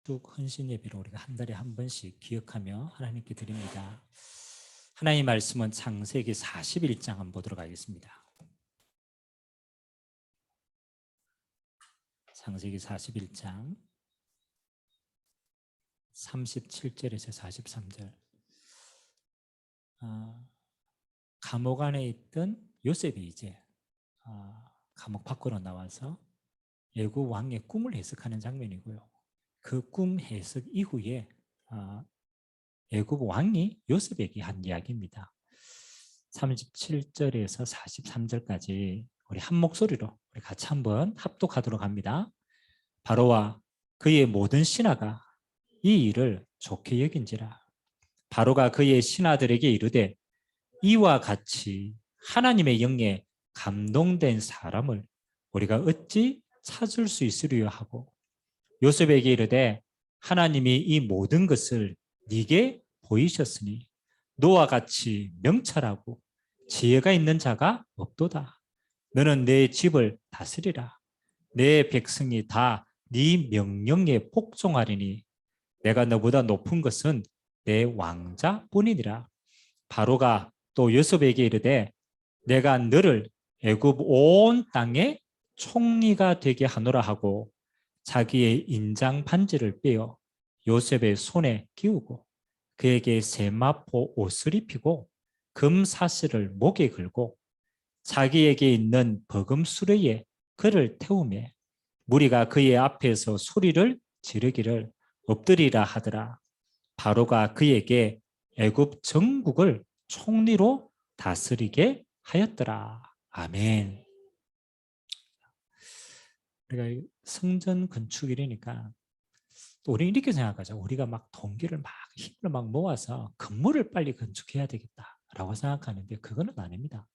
뚝뚝 헌신 예배를 우리가 한 달에 한 번씩 기억하며 하나님께 드립니다. 하나님의 말씀은 창세기 41장 한번 보도록 하겠습니다. 창세기 41장 37절에서 43절. 감옥 안에 있던 요셉이 이제 감옥 밖으로 나와서 애굽 왕의 꿈을 해석하는 장면이고요. 그 꿈 해석 이후에 애굽 왕이 요셉에게 한 이야기입니다. 37절에서 43절까지 우리 한 목소리로 우리 같이 한번 합독하도록 합니다. 바로와 그의 모든 신하가 이 일을 좋게 여긴지라. 바로가 그의 신하들에게 이르되 이와 같이 하나님의 영에 감동된 사람을 우리가 어찌 찾을 수 있으리요 하고 요셉에게 이르되 하나님이 이 모든 것을 네게 보이셨으니 너와 같이 명철하고 지혜가 있는 자가 없도다. 너는 내 집을 다스리라. 내 백성이 다 네 명령에 복종하리니 내가 너보다 높은 것은 내 왕자뿐이니라. 바로가 또 요셉에게 이르되 내가 너를 애굽 온 땅의 총리가 되게 하노라 하고 자기의 인장 반지를 빼어 요셉의 손에 끼우고 그에게 세마포 옷을 입히고 금 사슬을 목에 걸고 자기에게 있는 버금 수레에 그를 태우매 무리가 그의 앞에서 소리를 지르기를 엎드리라 하더라. 바로가 그에게 애굽 전국을 총리로 다스리게 하였더라. 아멘. 우리가 성전 건축이라니까 또 우리는 이렇게 생각하죠. 우리가 막 동기를 막 힘을 막 모아서 건물을 빨리 건축해야 되겠다라고 생각하는데 그거는 아닙니다.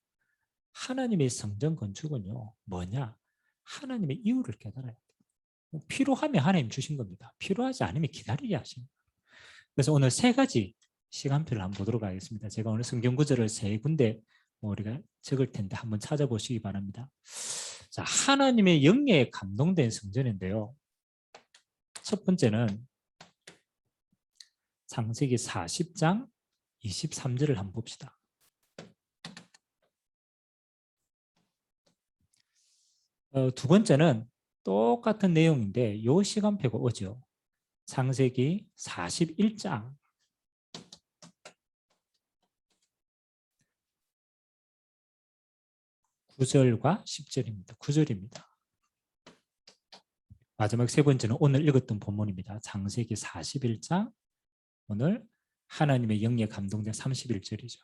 하나님의 성전 건축은요 뭐냐? 하나님의 이유를 깨달아야 돼요. 필요하면 하나님 주신 겁니다. 필요하지 않으면 기다리게 하십니다. 그래서 오늘 세 가지 시간표를 한번 보도록 하겠습니다. 제가 오늘 성경 구절을 세 군데 우리가 적을 텐데 한번 찾아보시기 바랍니다. 자, 하나님의 영에 감동된 성전인데요. 첫 번째는 창세기 40장 23절을 한번 봅시다. 두 번째는 똑같은 내용인데 이 시간표가 오죠. 창세기 41장 9절과 10절입니다. 9절입니다. 마지막 세 번째는 오늘 읽었던 본문입니다. 창세기 41장 오늘 하나님의 영에 감동된 31절이죠.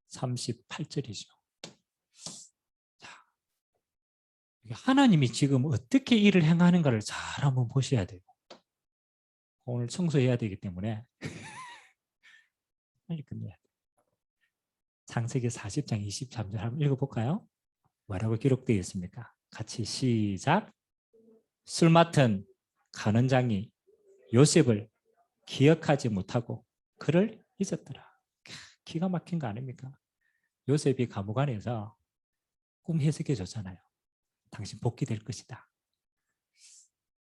38절이죠. 자, 하나님이 지금 어떻게 일을 행하는가를 잘 한번 보셔야 돼요. 오늘 청소해야 되기 때문에 빨리 끝내야 돼요. 창세기 40장 23절 한번 읽어볼까요? 뭐라고 기록되어 있습니까? 같이 시작. 술 맡은 간원장이 요셉을 기억하지 못하고 그를 잊었더라. 기가 막힌 거 아닙니까? 요셉이 감옥 안에서 꿈 해석해 줬잖아요. 당신 복귀될 것이다.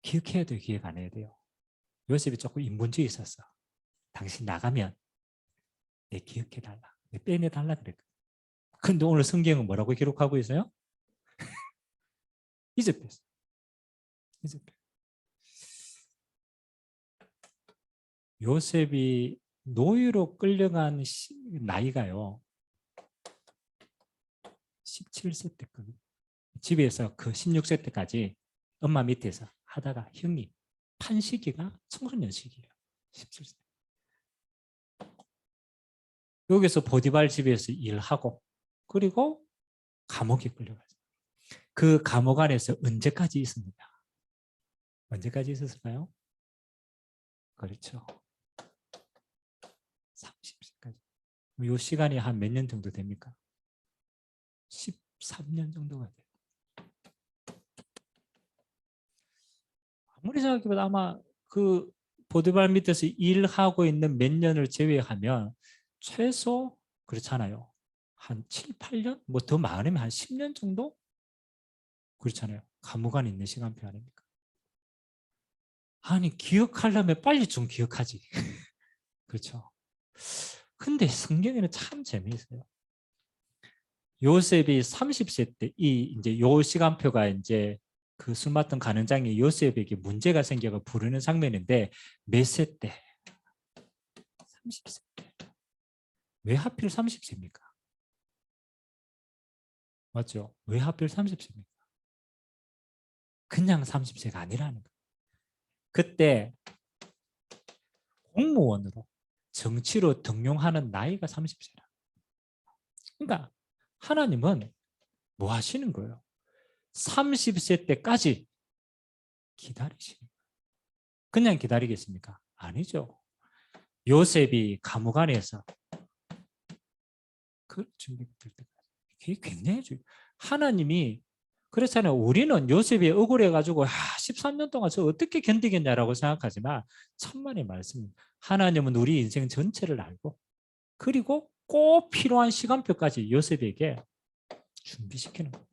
기억해야 돼요? 기억 안 해야 돼요? 요셉이 조금 인본주의 있었어. 당신 나가면 내 기억해달라. 내 빼내달라 그랬거든. 근데 오늘 성경은 뭐라고 기록하고 있어요? 잊었댔어. 요셉이 노예로 끌려간 나이가요. 17세 때거든요. 집에서 그 16세 때까지 엄마 밑에서 하다가 형이 판 시기가 청소년 시기예요. 17세. 여기서 보디발 집에서 일하고 그리고 감옥에 끌려가죠. 그 감옥 안에서 언제까지 있습니다. 언제까지 있었을까요? 그렇죠. 30세까지. 이 시간이 한 몇 년 정도 됩니까? 13년 정도가 돼요. 아무리 생각해봐도 아마 그 보디발 밑에서 일하고 있는 몇 년을 제외하면 최소 그렇잖아요. 한 7, 8년? 뭐 더 많으면 한 10년 정도? 그렇잖아요. 감옥 안에 있는 시간표 아닙니까? 아니 기억하려면 빨리 좀 기억하지. 그렇죠. 근데 성경에는 참 재미있어요. 요셉이 30세 때 이 이제 요 시간표가 이제 그 술 맡던 가는장이 요셉에게 문제가 생겨가 부르는 장면인데 몇 세 때? 30세 때. 왜 하필 30세입니까? 맞죠? 왜 하필 30세입니까? 그냥 30세가 아니라는 거예요. 그때 공무원으로 정치로 등용하는 나이가 30세라. 그러니까 하나님은 뭐 하시는 거예요? 30세 때까지 기다리시는 거예요. 그냥 기다리겠습니까? 아니죠. 요셉이 감옥 안에서 그 준비가 될 때까지. 이게 굉장히 중요해요. 하나님이 그렇잖아요. 우리는 요셉이 억울해가지고 13년 동안 저 어떻게 견디겠냐라고 생각하지만 천만의 말씀. 하나님은 우리 인생 전체를 알고 그리고 꼭 필요한 시간표까지 요셉에게 준비시키는 거예요.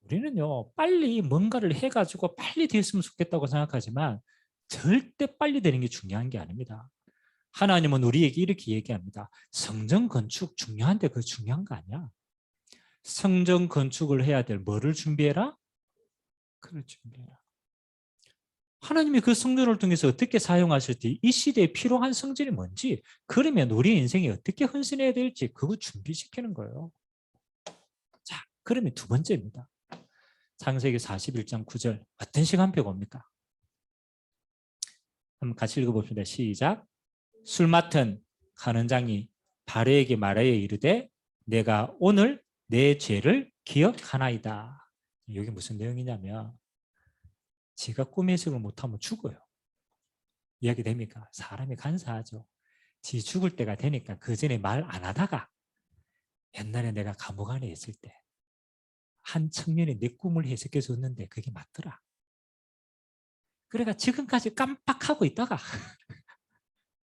우리는요, 빨리 뭔가를 해가지고 빨리 됐으면 좋겠다고 생각하지만 절대 빨리 되는 게 중요한 게 아닙니다. 하나님은 우리에게 이렇게 얘기합니다. 성전 건축 중요한데 그거 중요한 거 아니야. 성전 건축을 해야 될 뭐를 준비해라? 그걸 준비해라. 하나님이 그 성전을 통해서 어떻게 사용하실지, 이 시대에 필요한 성전이 뭔지, 그러면 우리 인생이 어떻게 헌신해야 될지 그거 준비시키는 거예요. 자, 그러면 두 번째입니다. 창세기 41장 9절 어떤 시간표가 옵니까? 한번 같이 읽어봅시다. 시작. 술 맡은 간원장이 바로에게 말하여 이르되 내가 오늘 내 죄를 기억하나이다. 여기 무슨 내용이냐면 지가 꿈 해석을 못하면 죽어요. 이야기 됩니까? 사람이 간사하죠. 지 죽을 때가 되니까 그 전에 말 안 하다가 옛날에 내가 감옥 안에 있을 때 한 청년이 내 꿈을 해석해 줬는데 그게 맞더라. 그래가 지금까지 깜빡하고 있다가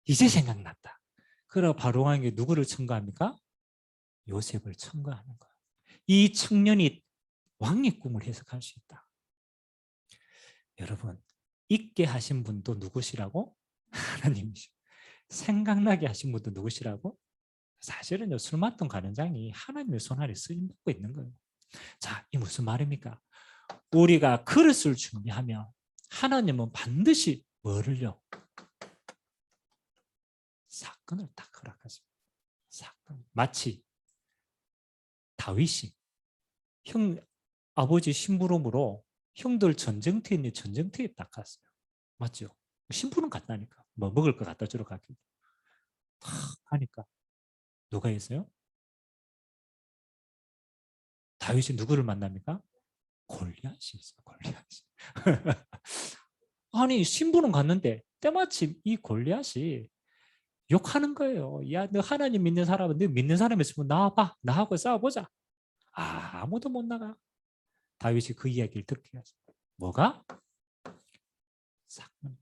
이제 생각났다. 그러고 바로 한 게 누구를 청구합니까? 요셉을 청구하는 거예요. 이 청년이 왕의 꿈을 해석할 수 있다. 여러분, 잊게 하신 분도 누구시라고? 하나님이시고. 생각나게 하신 분도 누구시라고? 사실은요, 술 맡던 간원장이 하나님의 손 아래 쓰임 받고 있는 거예요. 자, 이 무슨 말입니까? 우리가 그릇을 준비하면 하나님은 반드시 뭐를요? 사건을 딱 허락하십니다. 사건. 마치 다윗이 아버지 심부름으로 형들 전쟁터에 있는 전쟁터에 딱 갔어요. 맞죠? 심부름 갔다니까. 뭐 먹을 거 갖다 주러 가기로. 하니까 누가 있어요? 다윗이 누구를 만납니까? 골리앗이 있어요. 골리앗이. 아니 심부름 갔는데 때마침 이 골리앗이 욕하는 거예요. 야, 너 하나님 믿는 사람은 너 믿는 사람 있으면 나와봐. 나하고 싸워보자. 아무도 못 나가. 다윗이 그 이야기를 듣게 하죠. 뭐가? 사건.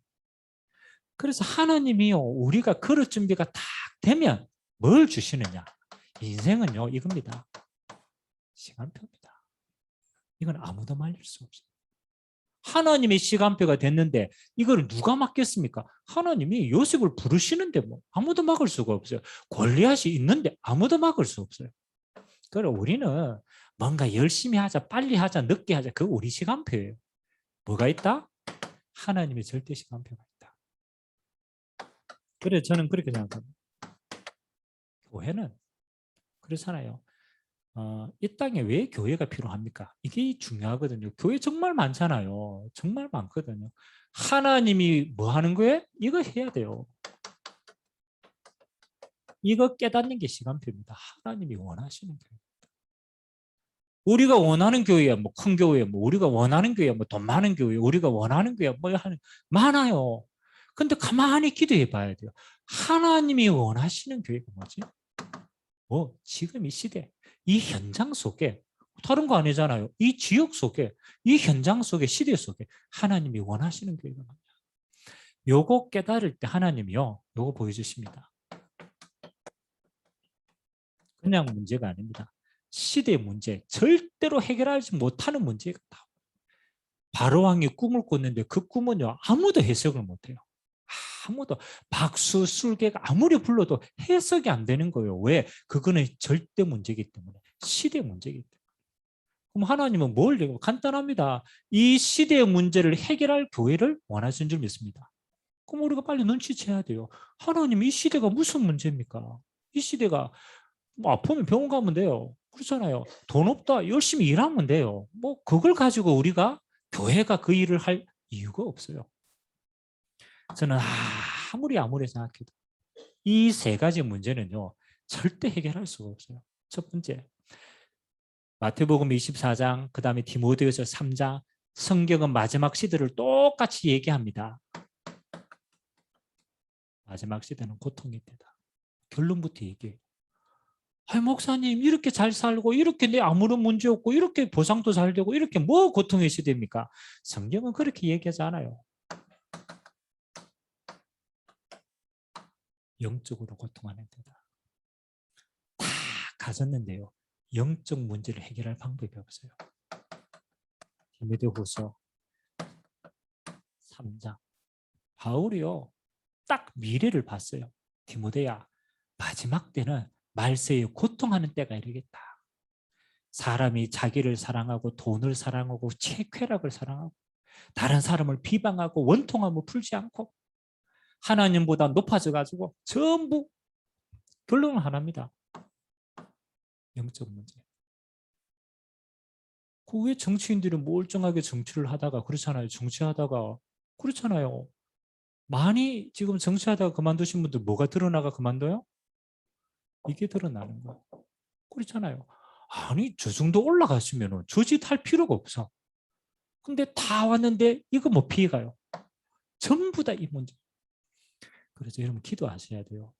그래서 하나님이요, 우리가 그럴 준비가 딱 되면 뭘 주시느냐? 인생은요, 이겁니다. 시간표입니다. 이건 아무도 말릴 수 없어요. 하나님의 시간표가 됐는데 이걸 누가 막겠습니까? 하나님이 요셉을 부르시는데 뭐 아무도 막을 수가 없어요. 골리앗이 있는데 아무도 막을 수 없어요. 그래서 우리는 뭔가 열심히 하자, 빨리 하자, 늦게 하자. 그거 우리 시간표예요. 뭐가 있다? 하나님의 절대 시간표가 있다. 그래서 저는 그렇게 생각합니다. 교회는 그렇잖아요. 이 땅에 왜 교회가 필요합니까? 이게 중요하거든요. 교회 정말 많잖아요. 정말 많거든요. 하나님이 뭐 하는 거예요? 이거 해야 돼요. 이거 깨닫는 게 시간표입니다. 하나님이 원하시는 거예요. 우리가 원하는 교회야, 뭐 큰 교회, 뭐 우리가 원하는 교회, 뭐 돈 많은 교회, 우리가 원하는 교회, 뭐 하는 많아요. 근데 가만히 기도해 봐야 돼요. 하나님이 원하시는 교회가 뭐지? 뭐 지금 이 시대, 이 현장 속에 다른 거 아니잖아요. 이 지역 속에, 이 현장 속에, 시대 속에 하나님이 원하시는 교회가 뭐냐? 요거 깨달을 때 하나님이요, 요거 보여주십니다. 그냥 문제가 아닙니다. 시대의 문제, 절대로 해결하지 못하는 문제가 다. 바로왕이 꿈을 꿨는데 그 꿈은요, 아무도 해석을 못해요. 아무도, 박수, 술개가 아무리 불러도 해석이 안 되는 거예요. 왜? 그거는 절대 문제이기 때문에. 시대 문제이기 때문에. 그럼 하나님은 뭘 얘기해요? 간단합니다. 이 시대의 문제를 해결할 교회를 원하시는 줄 믿습니다. 그럼 우리가 빨리 눈치채야 돼요. 하나님, 이 시대가 무슨 문제입니까? 이 시대가 뭐 아프면 병원 가면 돼요. 그렇잖아요. 돈 없다, 열심히 일하면 돼요. 뭐 그걸 가지고 우리가 교회가 그 일을 할 이유가 없어요. 저는 아무리 생각해도 이 세 가지 문제는요, 절대 해결할 수가 없어요. 첫 번째, 마태복음 24장, 그 다음에 디모데후서 3장, 성경은 마지막 시대를 똑같이 얘기합니다. 마지막 시대는 고통의 때다. 결론부터 얘기해요. 아니, 목사님, 이렇게 잘 살고, 이렇게 내 아무런 문제 없고, 이렇게 보상도 잘 되고, 이렇게 뭐 고통의 시대입니까? 성경은 그렇게 얘기하지 않아요. 영적으로 고통하는 데다. 다 가졌는데요, 영적 문제를 해결할 방법이 없어요. 디모데후서 3장. 바울이요, 딱 미래를 봤어요. 디모데야, 마지막 때는 말세에 고통하는 때가 이르겠다. 사람이 자기를 사랑하고 돈을 사랑하고 쾌락을 사랑하고 다른 사람을 비방하고 원통함을 풀지 않고 하나님보다 높아져 가지고 전부 결론은 하나입니다. 영적 문제. 그 왜 정치인들이 멀쩡하게 정치를 하다가 그렇잖아요. 정치하다가 그렇잖아요. 많이 지금 정치하다가 그만두신 분들 뭐가 드러나가 그만둬요? 이게 드러나는 거예요. 그렇잖아요. 아니, 저 정도 올라갔으면 저짓할 필요가 없어. 근데 다 왔는데 이거 뭐 피해가요? 전부 다 이 문제. 그래서 여러분 기도하셔야 돼요.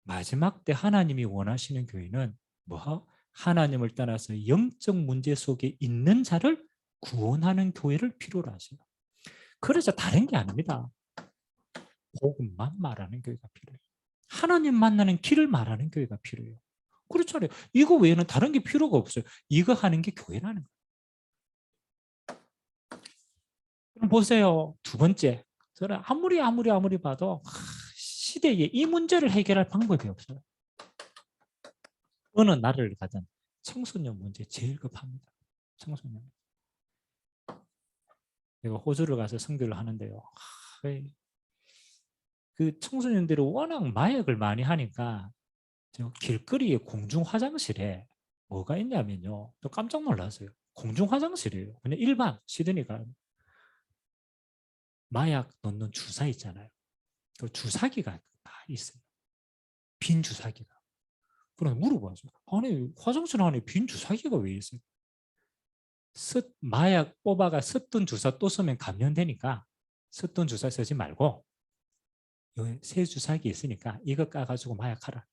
마지막 때 하나님이 원하시는 교회는 뭐? 하나님을 따라서 영적 문제 속에 있는 자를 구원하는 교회를 필요로 하세요. 그래서 다른 게 아닙니다. 복음만 말하는 교회가 필요해요. 하나님 만나는 길을 말하는 교회가 필요해요. 그렇잖아요. 이거 외에는 다른 게 필요가 없어요. 이거 하는 게 교회라는 거예요. 그럼 보세요. 두 번째, 저는 아무리 봐도 시대에 이 문제를 해결할 방법이 없어요. 어느 나라를 가든 청소년 문제 제일 급합니다. 청소년. 제가 호주를 가서 선교를 하는데요. 그 청소년들이 워낙 마약을 많이 하니까 길거리에 공중 화장실에 뭐가 있냐면요. 또 깜짝 놀랐어요. 공중 화장실이에요. 그냥 일반 시드니가 마약 넣는 주사 있잖아요. 그 주사기가 다 있어요. 빈 주사기가. 그럼 물어봐서 아니, 화장실 안에 빈 주사기가 왜 있어요? 마약 뽑아가 썼던 주사 또 쓰면 감염되니까 썼던 주사 쓰지 말고 여기 새 주사기 있으니까 이거 까가지고 마약하라.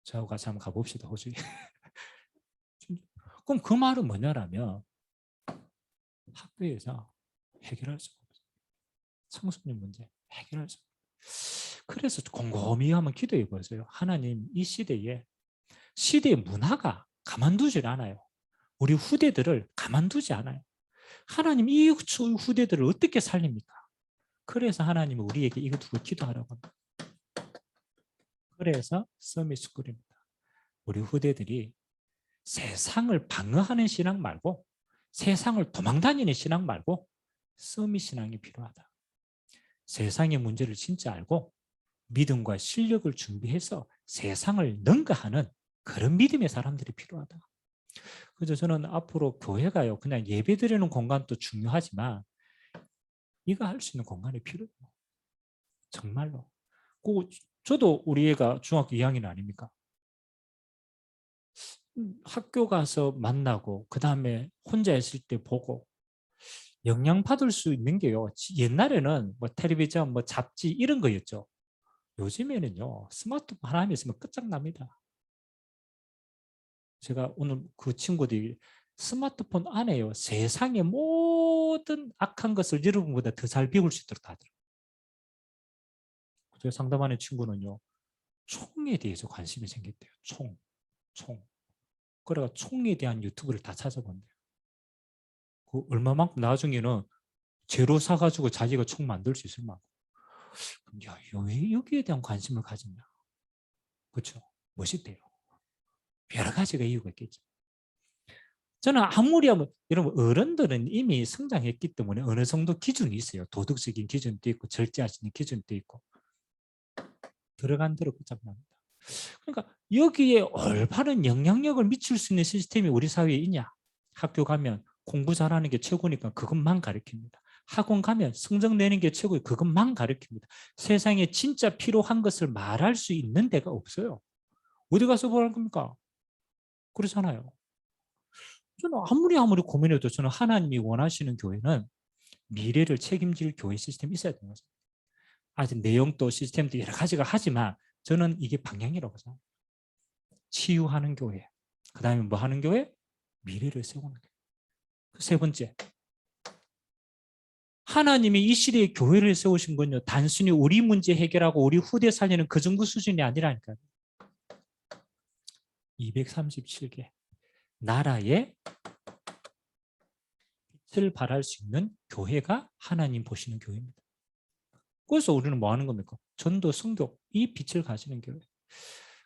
저하고 같이 한번 가봅시다, 호주에. 그럼 그 말은 뭐냐라면 학교에서 해결할 수가 없어요. 청소년 문제 해결할 수가 없어요. 그래서 곰곰이 한번 기도해 보세요. 하나님, 이 시대의 문화가 가만두질 않아요. 우리 후대들을 가만두지 않아요. 하나님, 이 후대들을 어떻게 살립니까? 그래서 하나님은 우리에게 이거 두고 기도하라고 합니다. 그래서 서밋스쿨입니다. 우리 후대들이 세상을 방어하는 신앙 말고 세상을 도망다니는 신앙 말고 서밋 신앙이 필요하다. 세상의 문제를 진짜 알고 믿음과 실력을 준비해서 세상을 능가하는 그런 믿음의 사람들이 필요하다. 그래서 저는 앞으로 교회가요, 그냥 예배드리는 공간도 중요하지만 이거 할 수 있는 공간이 필요해요. 정말로. 저도 우리 애가 중학교 2학년 아닙니까? 학교 가서 만나고 그 다음에 혼자 있을 때 보고 영향받을 수 있는 게요. 옛날에는 뭐 텔레비전, 뭐 잡지 이런 거였죠. 요즘에는요, 스마트폰 하나 있으면 끝장납니다. 제가 오늘 그 친구들이 스마트폰 안에요, 세상의 모든 악한 것을 여러분보다 더 잘 배울 수 있도록 하더라고요. 제가 상담하는 친구는요, 총에 대해서 관심이 생겼대요. 총. 그래가 총에 대한 유튜브를 다 찾아본대요. 그 얼마만큼 나중에는 재료 사가지고 자기가 총 만들 수 있을 만큼. 야, 왜 여기에 대한 관심을 가졌냐? 그렇죠? 멋있대요. 여러 가지가 이유가 있겠죠. 저는 아무리 하면 여러분 어른들은 이미 성장했기 때문에 어느 정도 기준이 있어요. 도덕적인 기준도 있고 절제할 수 있는 기준도 있고 들어간 대로 붙잡습니다. 그러니까 여기에 올바른 영향력을 미칠 수 있는 시스템이 우리 사회에 있냐? 학교 가면 공부 잘하는 게 최고니까 그것만 가르칩니다. 학원 가면 성적 내는 게 최고예요. 그것만 가르칩니다. 세상에 진짜 필요한 것을 말할 수 있는 데가 없어요. 어디 가서 뭐 할 겁니까? 그렇잖아요. 저는 아무리 고민해도 저는 하나님이 원하시는 교회는 미래를 책임질 교회 시스템이 있어야 되는 거죠. 아직 내용도 시스템도 여러 가지가 하지만 저는 이게 방향이라고 생각합니다. 치유하는 교회. 그 다음에 뭐 하는 교회? 미래를 세우는 교회. 세 번째. 하나님이 이 시대에 교회를 세우신 건요. 단순히 우리 문제 해결하고 우리 후대 살리는 그 정도 수준이 아니라니까요. 237개. 나라에 빛을 발할 수 있는 교회가 하나님 보시는 교회입니다. 그래서 우리는 뭐 하는 겁니까? 전도, 선교, 이 빛을 가지는 교회.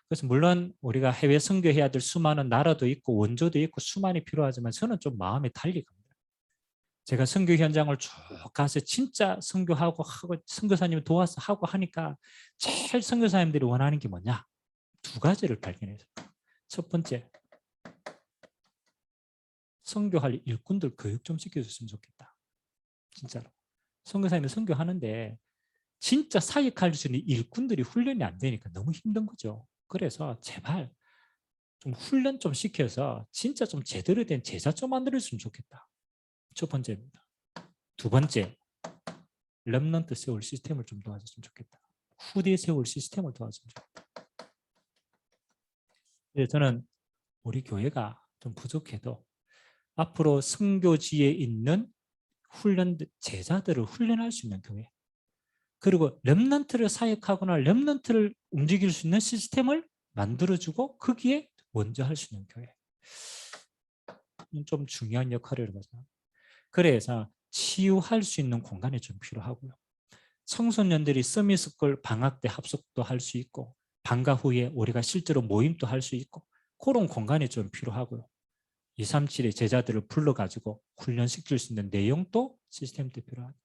그래서 물론 우리가 해외 선교해야 될 수많은 나라도 있고 원조도 있고 수많이 필요하지만 저는 좀 마음이 달리 갑니다. 제가 선교 현장을 쭉 가서 진짜 선교하고 선교사님 도와서 하고 하니까 제일 선교사님들이 원하는 게 뭐냐? 두 가지를 발견해서. 첫 번째, 선교할 일꾼들 교육 좀 시켜줬으면 좋겠다. 진짜로. 선교사님이 선교하는데 진짜 사역할 수 있는 일꾼들이 훈련이 안 되니까 너무 힘든 거죠. 그래서 제발 좀 훈련 좀 시켜서 진짜 좀 제대로 된 제자 좀 만들었으면 좋겠다. 첫 번째입니다. 두 번째, 렘넌트 세울 시스템을 좀 도와줬으면 좋겠다. 후대 세울 시스템을 도와주면 좋겠다. 저는 우리 교회가 좀 부족해도 앞으로 선교지에 있는 제자들을 훈련할 수 있는 교회, 그리고 렘넌트를 사역하거나 렘넌트를 움직일 수 있는 시스템을 만들어주고 거기에 먼저 할 수 있는 교회. 좀 중요한 역할을 하죠. 그래서 치유할 수 있는 공간이 좀 필요하고요. 청소년들이 서밋스쿨 방학 때 합숙도 할 수 있고 방과 후에 우리가 실제로 모임도 할 수 있고 그런 공간이 좀 필요하고요. 237의 제자들을 불러가지고 훈련시킬 수 있는 내용도 시스템도 필요하죠.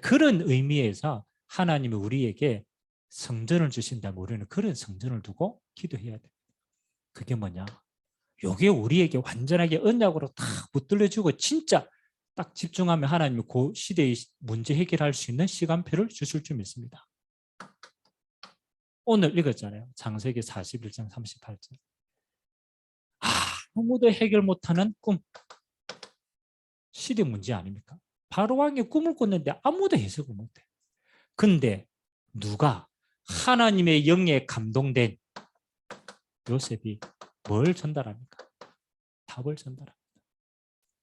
그런 의미에서 하나님이 우리에게 성전을 주신다면 우리는 그런 성전을 두고 기도해야 돼요. 그게 뭐냐? 이게 우리에게 완전하게 언약으로 다 붙들려주고 진짜 딱 집중하면 하나님이 그 시대의 문제 해결할 수 있는 시간표를 주실 줄 믿습니다. 오늘 읽었잖아요. 창세기 41장 38절. 아무도 해결 못하는 꿈. 시대 문제 아닙니까? 바로왕이 꿈을 꿨는데 아무도 해석을 못해. 근데 누가 하나님의 영에 감동된 요셉이 뭘 전달합니까? 답을 전달합니다.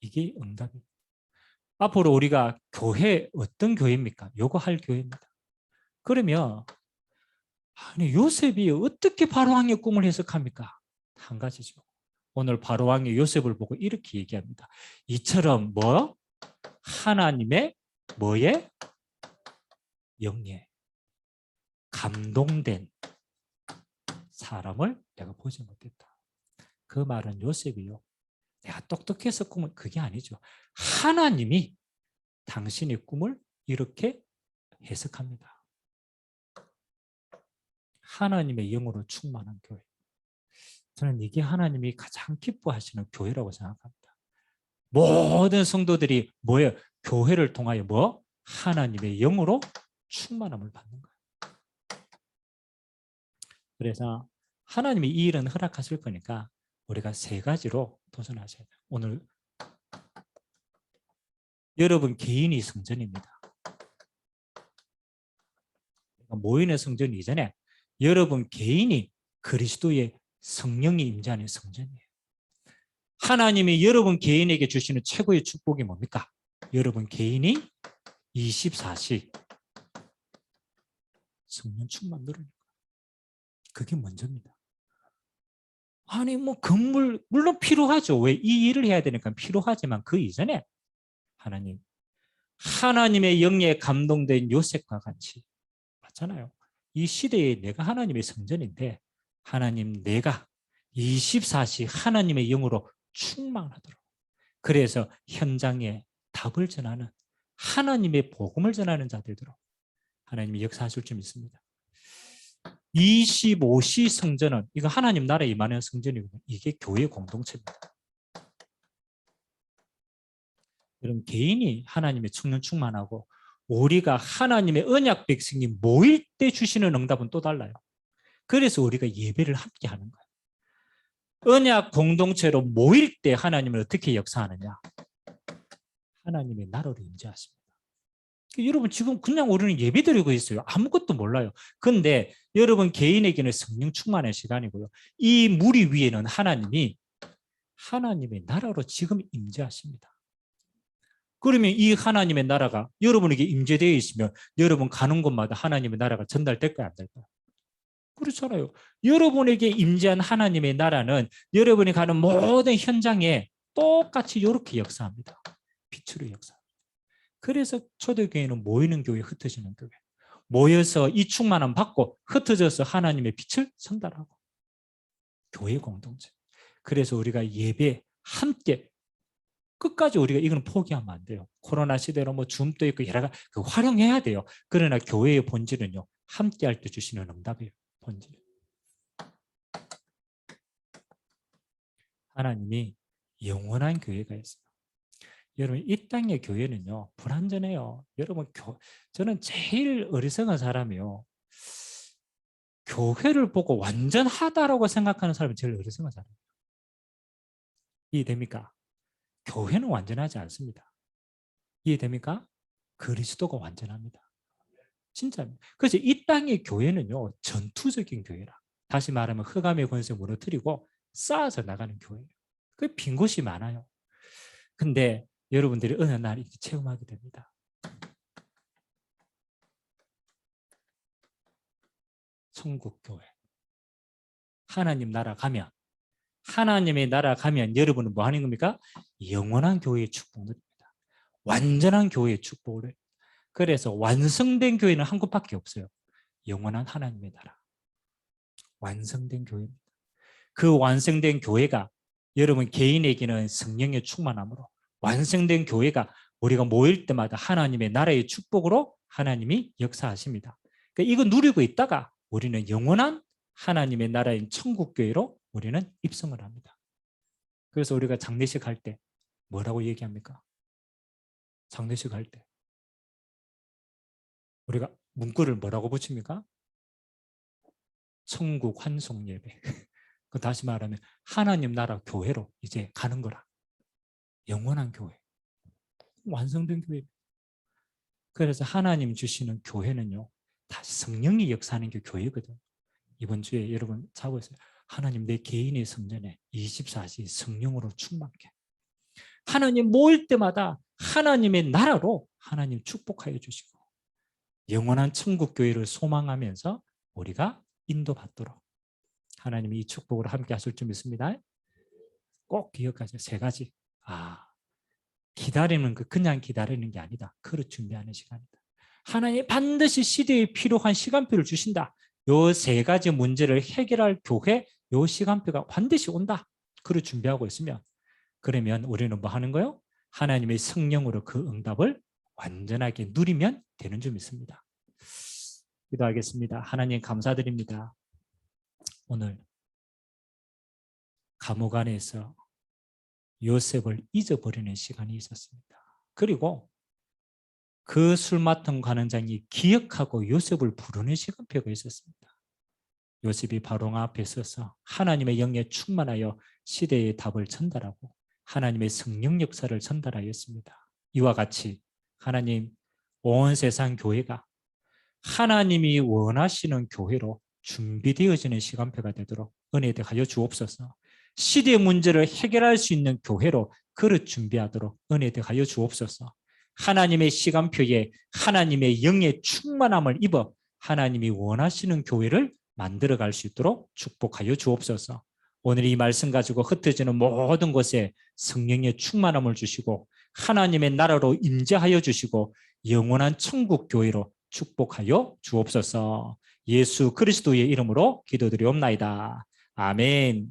이게 응답입니다. 앞으로 우리가 교회 어떤 교회입니까? 요거 할 교회입니다. 그러면 아니 요셉이 어떻게 바로왕의 꿈을 해석합니까? 한 가지죠. 오늘 바로왕이 요셉을 보고 이렇게 얘기합니다. 이처럼 뭐? 하나님의 뭐에? 영에 감동된 사람을 내가 보지 못했다. 그 말은 요셉이요. 내가 똑똑해서 꿈을 그게 아니죠. 하나님이 당신의 꿈을 이렇게 해석합니다. 하나님의 영으로 충만한 교회. 저는 이게 하나님이 가장 기뻐하시는 교회라고 생각합니다. 모든 성도들이 뭐예요? 교회를 통하여 뭐? 하나님의 영으로 충만함을 받는 거예요. 그래서 하나님이 이 일은 허락하실 거니까 우리가 세 가지로 도전하셔야 돼요. 오늘 여러분 개인이 성전입니다. 모인의 성전 이전에 여러분 개인이 그리스도의 성령이 임재하는 성전이에요. 하나님이 여러분 개인에게 주시는 최고의 축복이 뭡니까? 여러분 개인이 24시 성령 충만 누르는 거예요. 그게 먼저입니다. 아니 뭐 건물 물론 필요하죠. 왜 이 일을 해야 되니까 필요하지만 그 이전에 하나님의 영에 감동된 요셉과 같이 맞잖아요. 이 시대에 내가 하나님의 성전인데 하나님 내가 24시 하나님의 영으로 충만하도록 그래서 현장에 답을 전하는 하나님의 복음을 전하는 자들도록 하나님이 역사하실 줄 믿습니다. 25시 성전은 이거 하나님 나라에 임하는 성전이거든요. 이게 교회 공동체입니다. 여러분 개인이 하나님의 성령 충만하고 우리가 하나님의 언약 백성이 모일 때 주시는 응답은 또 달라요. 그래서 우리가 예배를 함께 하는 거예요. 언약 공동체로 모일 때 하나님은 어떻게 역사하느냐? 하나님의 나라로 임재하십니다. 여러분 지금 그냥 우리는 예배드리고 있어요. 아무것도 몰라요. 근데 여러분 개인에게는 성령 충만의 시간이고요. 이 무리 위에는 하나님이 하나님의 나라로 지금 임재하십니다. 그러면 이 하나님의 나라가 여러분에게 임재되어 있으면 여러분 가는 곳마다 하나님의 나라가 전달될까요? 안 될까요? 그렇잖아요. 여러분에게 임재한 하나님의 나라는 여러분이 가는 모든 현장에 똑같이 이렇게 역사합니다. 빛으로 역사합니다. 그래서 초대교회는 모이는 교회, 흩어지는 교회. 모여서 이 충만함 받고 흩어져서 하나님의 빛을 전달하고 교회 공동체. 그래서 우리가 예배 함께 끝까지 우리가 이건 포기하면 안 돼요. 코로나 시대로 뭐 줌도 있고 여러 가지 활용해야 돼요. 그러나 교회의 본질은요. 함께 할 때 주시는 응답이에요. 본질. 하나님이 영원한 교회가 있어요. 여러분 이 땅의 교회는요. 불완전해요. 여러분 저는 제일 어리석은 사람이요. 교회를 보고 완전하다라고 생각하는 사람이 제일 어리석은 사람이에요. 이해됩니까? 교회는 완전하지 않습니다. 이해됩니까? 그리스도가 완전합니다. 진짜입니다. 그래서 이 땅의 교회는요. 전투적인 교회라. 다시 말하면 흑암의 권세 무너뜨리고 쌓아서 나가는 교회예요. 그 빈 곳이 많아요. 근데 여러분들이 어느 날 이렇게 체험하게 됩니다. 천국교회. 하나님 나라 가면 하나님의 나라 가면 여러분은 뭐 하는 겁니까? 영원한 교회의 축복을 누립니다. 완전한 교회의 축복을. 그래서 완성된 교회는 한 곳밖에 없어요. 영원한 하나님의 나라. 완성된 교회입니다. 그 완성된 교회가 여러분 개인에게는 성령의 충만함으로 완성된 교회가 우리가 모일 때마다 하나님의 나라의 축복으로 하나님이 역사하십니다. 그러니까 이거 누리고 있다가 우리는 영원한 하나님의 나라인 천국교회로 우리는 입성을 합니다. 그래서 우리가 장례식 할 때 뭐라고 얘기합니까? 장례식 할 때 우리가 문구를 뭐라고 붙입니까? 천국 환송 예배. 다시 말하면 하나님 나라 교회로 이제 가는 거라. 영원한 교회. 완성된 교회. 그래서 하나님 주시는 교회는요. 다시 성령이 역사하는 게 교회거든. 이번 주에 여러분 자고있어요. 하나님 내 개인의 성전에 24시 성령으로 충만케. 하나님 모일 때마다 하나님의 나라로 하나님 축복하여 주시고 영원한 천국교회를 소망하면서 우리가 인도받도록 하나님이 이 축복으로 함께 하실 줄 믿습니다. 꼭 기억하세요. 세 가지. 기다리는 거 그냥 기다리는 게 아니다. 그릇 준비하는 시간이다. 하나님 반드시 시대에 필요한 시간표를 주신다. 요 세 가지 문제를 해결할 교회 요 시간표가 반드시 온다. 그릇 준비하고 있으면 그러면 우리는 뭐 하는 거예요? 하나님의 성령으로 그 응답을 완전하게 누리면 되는 줄 믿습니다. 기도하겠습니다. 하나님 감사드립니다. 오늘 감옥 안에서 요셉을 잊어버리는 시간이 있었습니다. 그리고 그 술 맡은 관원장이 기억하고 요셉을 부르는 시간표가 있었습니다. 요셉이 바로 앞에 서서 하나님의 영에 충만하여 시대의 답을 전달하고 하나님의 성령 역사를 전달하였습니다. 이와 같이 하나님 온 세상 교회가 하나님이 원하시는 교회로 준비되어지는 시간표가 되도록 은혜 되하여 주옵소서. 시대의 문제를 해결할 수 있는 교회로 그릇 준비하도록 은혜 되하여 주옵소서. 하나님의 시간표에 하나님의 영의 충만함을 입어 하나님이 원하시는 교회를 만들어갈 수 있도록 축복하여 주옵소서. 오늘 이 말씀 가지고 흩어지는 모든 곳에 성령의 충만함을 주시고 하나님의 나라로 임재하여 주시고 영원한 천국 교회로 축복하여 주옵소서. 예수 그리스도의 이름으로 기도드리옵나이다. 아멘.